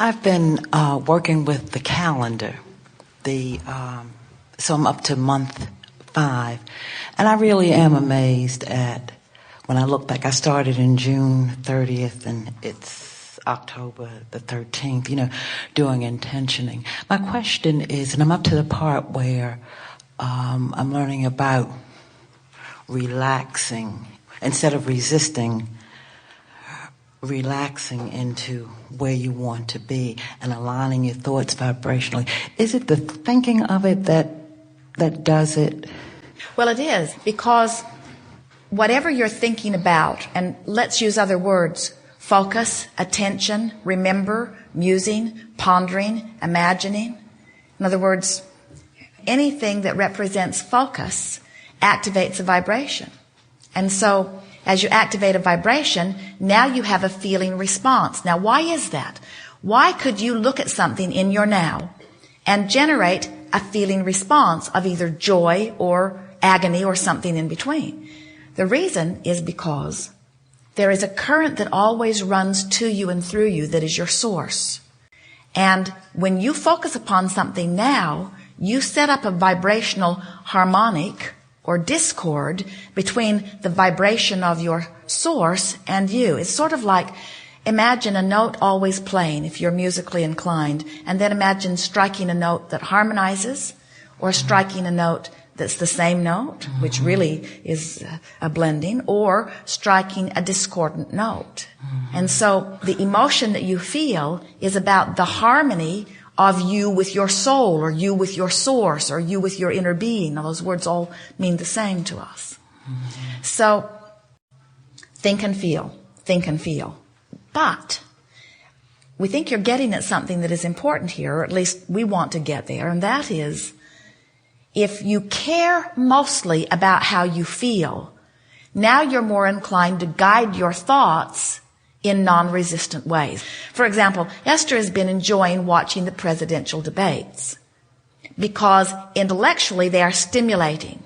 I've been working with the calendar. So I'm up to month 5, and I really am amazed at when I look back. I started in June 30th, and it's October the 13th. Doing intentioning. My question is, and I'm up to the part where I'm learning about relaxing instead of resisting. Relaxing into where you want to be and aligning your thoughts vibrationally. Is it the thinking of it that does it? Well, it is, because whatever you're thinking about, and let's use other words, focus, attention, remember, musing, pondering, imagining. In other words, anything that represents focus activates a vibration. And so as you activate a vibration, now you have a feeling response. Now, why is that? Why could you look at something in your now and generate a feeling response of either joy or agony or something in between? The reason is because there is a current that always runs to you and through you that is your source. And when you focus upon something now, you set up a vibrational harmonic or discord between the vibration of your source and you. It's sort of like, imagine a note always playing if you're musically inclined, and then imagine striking a note that harmonizes or striking a note that's the same note, which really is a blending, or striking a discordant note. And so the emotion that you feel is about the harmony of you with your soul, or you with your source, or you with your inner being. Now, those words all mean the same to us. So, think and feel. Think and feel. But we think you're getting at something that is important here, or at least we want to get there, and that is, if you care mostly about how you feel, now you're more inclined to guide your thoughts in non-resistant ways. For example, Esther has been enjoying watching the presidential debates because intellectually they are stimulating.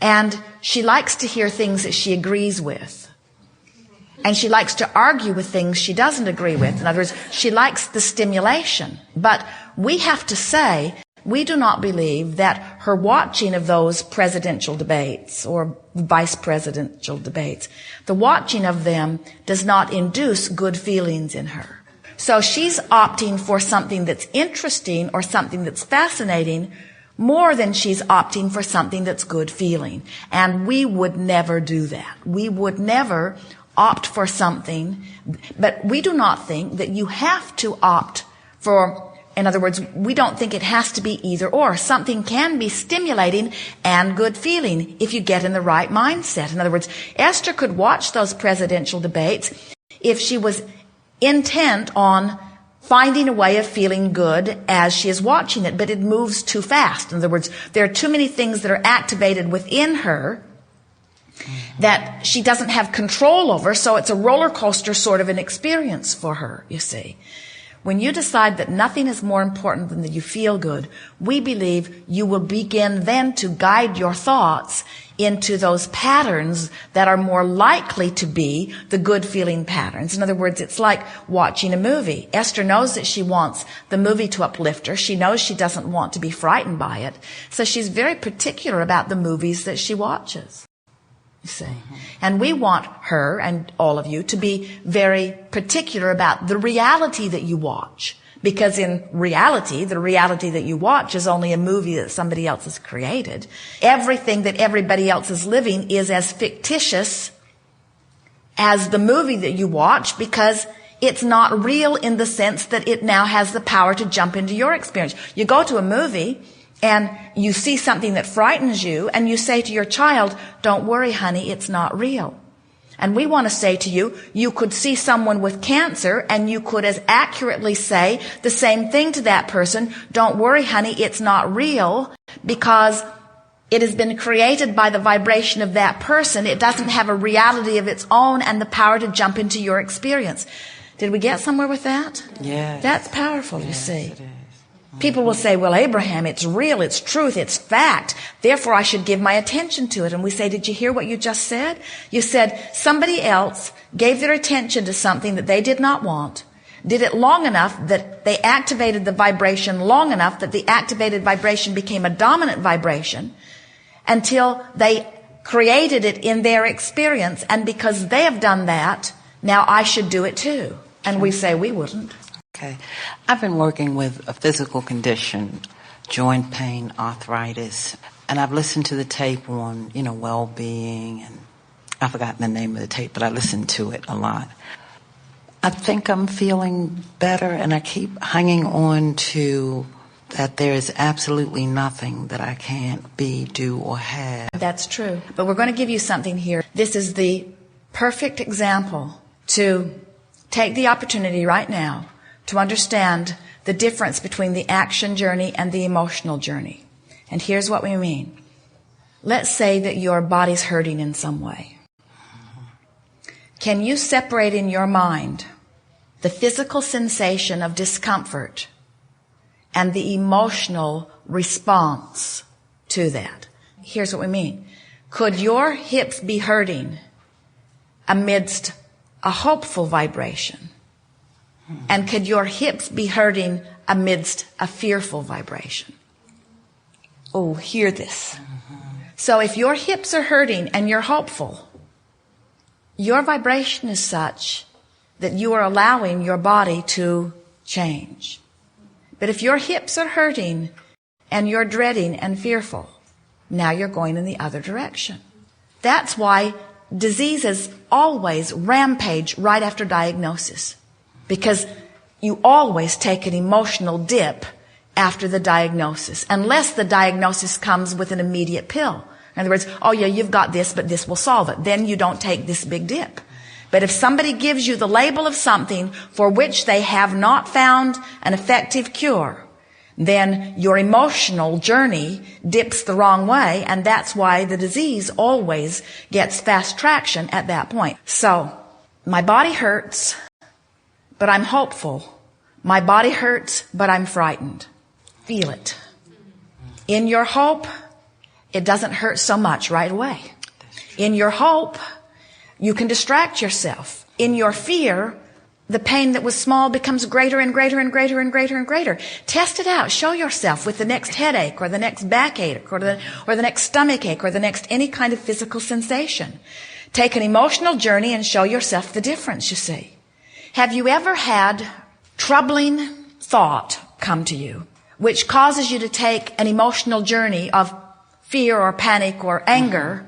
And she likes to hear things that she agrees with. And she likes to argue with things she doesn't agree with. In other words, she likes the stimulation. But we have to say, we do not believe that her watching of those presidential debates or vice presidential debates, the watching of them does not induce good feelings in her. So she's opting for something that's interesting or something that's fascinating more than she's opting for something that's good feeling. And we would never do that. We would never opt for something, but we do not think that you have to opt for. In other words, we don't think it has to be either or. Something can be stimulating and good feeling if you get in the right mindset. In other words, Esther could watch those presidential debates if she was intent on finding a way of feeling good as she is watching it, but it moves too fast. In other words, there are too many things that are activated within her that she doesn't have control over, so it's a roller coaster sort of an experience for her, you see. When you decide that nothing is more important than that you feel good, we believe you will begin then to guide your thoughts into those patterns that are more likely to be the good feeling patterns. In other words, it's like watching a movie. Esther knows that she wants the movie to uplift her. She knows she doesn't want to be frightened by it. So she's very particular about the movies that she watches. You see. And we want her and all of you to be very particular about the reality that you watch. Because in reality, the reality that you watch is only a movie that somebody else has created. Everything that everybody else is living is as fictitious as the movie that you watch, because it's not real in the sense that it now has the power to jump into your experience. You go to a movie and you see something that frightens you, and you say to your child, "Don't worry, honey, it's not real." And we want to say to you, you could see someone with cancer, and you could as accurately say the same thing to that person, "Don't worry, honey, it's not real," because it has been created by the vibration of that person. It doesn't have a reality of its own and the power to jump into your experience. Did we get somewhere with that? Yes. That's powerful, you Yes, see. it is. People will say, "Well, Abraham, it's real, it's truth, it's fact. Therefore, I should give my attention to it." And we say, "Did you hear what you just said? You said somebody else gave their attention to something that they did not want. did it long enough that they activated the vibration long enough that the activated vibration became a dominant vibration until they created it in their experience. And because they have done that, now I should do it too. And we say we wouldn't. Okay. I've been working with a physical condition, joint pain, arthritis, and I've listened to the tape on, well-being, and I've forgotten the name of the tape, but I listened to it a lot. I think I'm feeling better, and I keep hanging on to that there is absolutely nothing that I can't be, do, or have. That's true. But we're going to give you something here. This is the perfect example to take the opportunity right now to understand the difference between the action journey and the emotional journey. And here's what we mean. Let's say that your body's hurting in some way. Can you separate in your mind the physical sensation of discomfort and the emotional response to that? Here's what we mean. Could your hips be hurting amidst a hopeful vibration? And could your hips be hurting amidst a fearful vibration? Oh, hear this. So if your hips are hurting and you're hopeful, your vibration is such that you are allowing your body to change. But if your hips are hurting and you're dreading and fearful, now you're going in the other direction. That's why diseases always rampage right after diagnosis, because you always take an emotional dip after the diagnosis, unless the diagnosis comes with an immediate pill. In other words, oh yeah, you've got this, but this will solve it. Then you don't take this big dip. But if somebody gives you the label of something for which they have not found an effective cure, then your emotional journey dips the wrong way, and that's why the disease always gets fast traction at that point. So, my body hurts, but I'm hopeful. My body hurts, but I'm frightened. Feel it. In your hope, it doesn't hurt so much right away. In your hope, you can distract yourself. In your fear, the pain that was small becomes greater and greater and greater and greater and greater. Test it out. Show yourself with the next headache or the next backache or the next stomach ache or the next any kind of physical sensation. Take an emotional journey and show yourself the difference, you see. Have you ever had troubling thought come to you, which causes you to take an emotional journey of fear or panic or anger,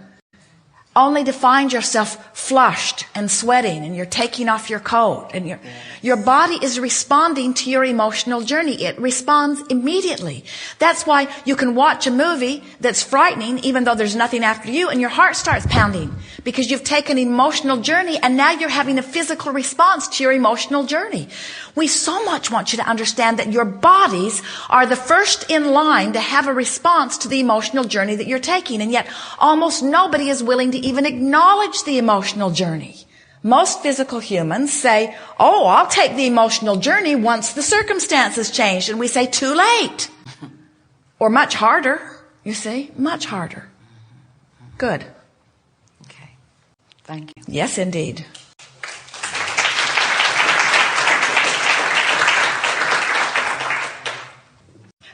only to find yourself flushed and sweating and you're taking off your coat and your body is responding to your emotional journey. It responds immediately. That's why you can watch a movie that's frightening even though there's nothing after you and your heart starts pounding because you've taken an emotional journey and now you're having a physical response to your emotional journey. We so much want you to understand that your bodies are the first in line to have a response to the emotional journey that you're taking, and yet almost nobody is willing to even acknowledge the emotional journey. Most physical humans say, oh, I'll take the emotional journey once the circumstances change, and we say too late. Or much harder, you see, much harder. Good. Okay. Thank you. Yes, indeed.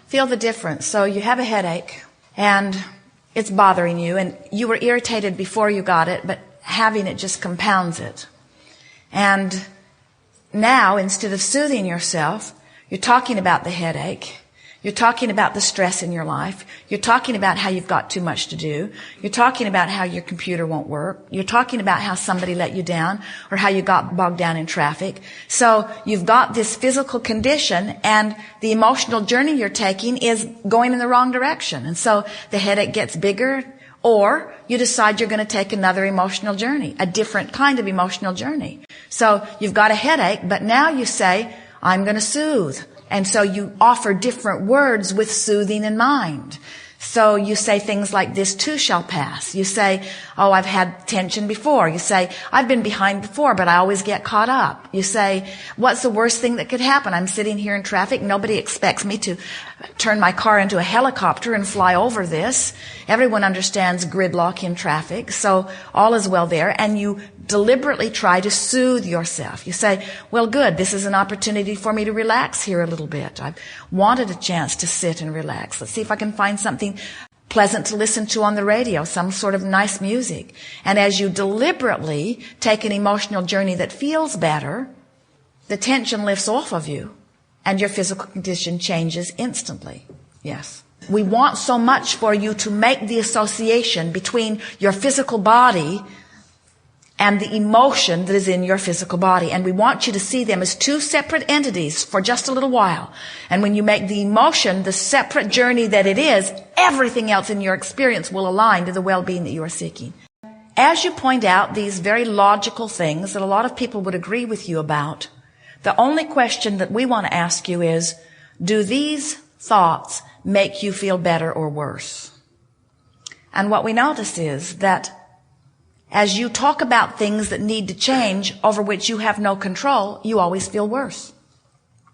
Feel the difference. So you have a headache and it's bothering you and you were irritated before you got it, but having it just compounds it. And now, instead of soothing yourself, you're talking about the headache. You're talking about the stress in your life. You're talking about how you've got too much to do. You're talking about how your computer won't work. You're talking about how somebody let you down or how you got bogged down in traffic. So you've got this physical condition and the emotional journey you're taking is going in the wrong direction. And so the headache gets bigger, or you decide you're going to take another emotional journey, a different kind of emotional journey. So you've got a headache, but now you say, I'm going to soothe. And so you offer different words with soothing in mind. So you say things like, this too shall pass. You say, oh, I've had tension before. You say, I've been behind before, but I always get caught up. You say, what's the worst thing that could happen? I'm sitting here in traffic. Nobody expects me to turn my car into a helicopter and fly over this. Everyone understands gridlock in traffic, so all is well there. And you deliberately try to soothe yourself. You say, well, good, this is an opportunity for me to relax here a little bit. I've wanted a chance to sit and relax. Let's see if I can find something pleasant to listen to on the radio, some sort of nice music. And as you deliberately take an emotional journey that feels better, the tension lifts off of you and your physical condition changes instantly. Yes. We want so much for you to make the association between your physical body and the emotion that is in your physical body. And we want you to see them as two separate entities for just a little while. And when you make the emotion the separate journey that it is, everything else in your experience will align to the well-being that you are seeking. As you point out these very logical things that a lot of people would agree with you about, the only question that we want to ask you is, do these thoughts make you feel better or worse? And what we notice is that as you talk about things that need to change over which you have no control, you always feel worse.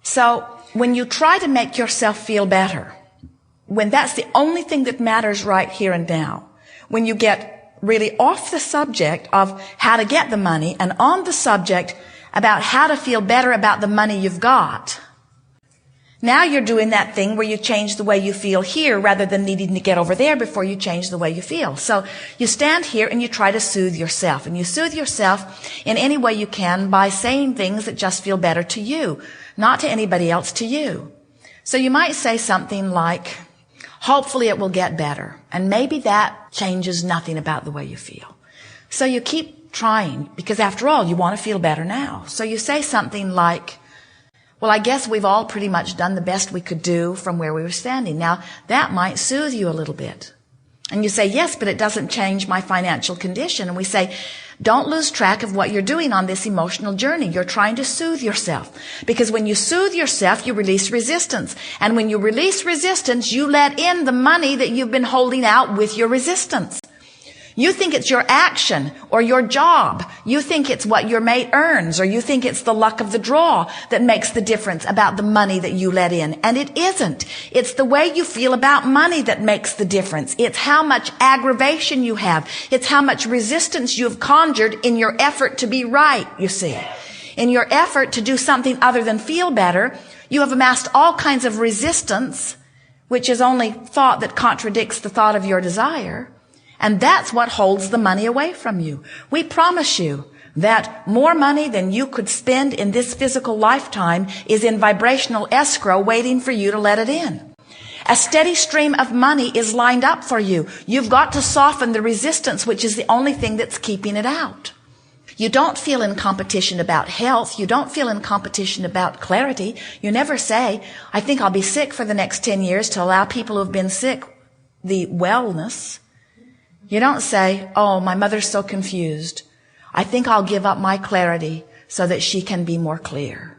So when you try to make yourself feel better, when that's the only thing that matters right here and now, when you get really off the subject of how to get the money and on the subject about how to feel better about the money you've got, now you're doing that thing where you change the way you feel here rather than needing to get over there before you change the way you feel. So you stand here and you try to soothe yourself. And you soothe yourself in any way you can by saying things that just feel better to you, not to anybody else, to you. So you might say something like, hopefully it will get better. And maybe that changes nothing about the way you feel. So you keep trying because after all, you want to feel better now. So you say something like, well, I guess we've all pretty much done the best we could do from where we were standing. Now, that might soothe you a little bit. And you say, yes, but it doesn't change my financial condition. And we say, don't lose track of what you're doing on this emotional journey. You're trying to soothe yourself. Because when you soothe yourself, you release resistance. And when you release resistance, you let in the money that you've been holding out with your resistance. You think it's your action or your job. You think it's what your mate earns, or you think it's the luck of the draw that makes the difference about the money that you let in. And it isn't. It's the way you feel about money that makes the difference. It's how much aggravation you have. It's how much resistance you've conjured in your effort to be right, you see. In your effort to do something other than feel better, you have amassed all kinds of resistance, which is only thought that contradicts the thought of your desire. And that's what holds the money away from you. We promise you that more money than you could spend in this physical lifetime is in vibrational escrow waiting for you to let it in. A steady stream of money is lined up for you. You've got to soften the resistance, which is the only thing that's keeping it out. You don't feel in competition about health. You don't feel in competition about clarity. You never say, I think I'll be sick for the next 10 years to allow people who've been sick the wellness. You don't say, oh, my mother's so confused. I think I'll give up my clarity so that she can be more clear.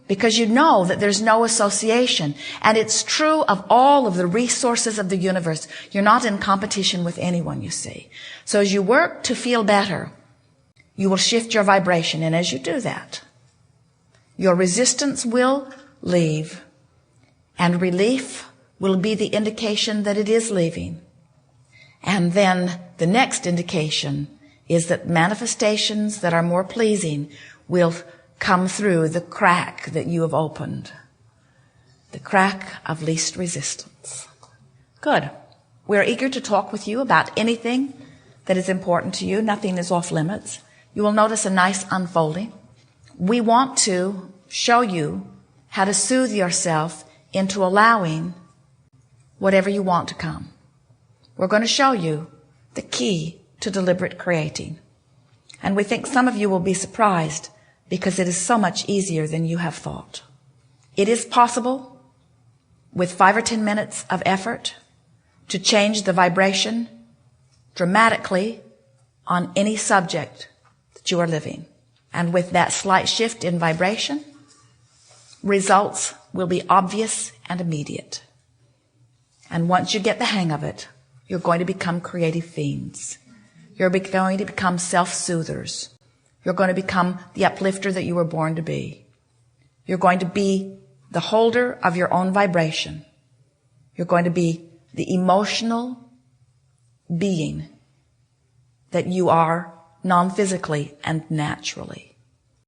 Because you know that there's no association. And it's true of all of the resources of the universe. You're not in competition with anyone, you see. So as you work to feel better, you will shift your vibration. And as you do that, your resistance will leave. And relief will be the indication that it is leaving. And then the next indication is that manifestations that are more pleasing will come through the crack that you have opened. The crack of least resistance. Good. We're eager to talk with you about anything that is important to you. Nothing is off limits. You will notice a nice unfolding. We want to show you how to soothe yourself into allowing whatever you want to come. We're going to show you the key to deliberate creating. And we think some of you will be surprised because it is so much easier than you have thought. It is possible with 5 or 10 minutes of effort to change the vibration dramatically on any subject that you are living. And with that slight shift in vibration, results will be obvious and immediate. And once you get the hang of it, you're going to become creative fiends. You're going to become self-soothers. You're going to become the uplifter that you were born to be. You're going to be the holder of your own vibration. You're going to be the emotional being that you are non-physically and naturally.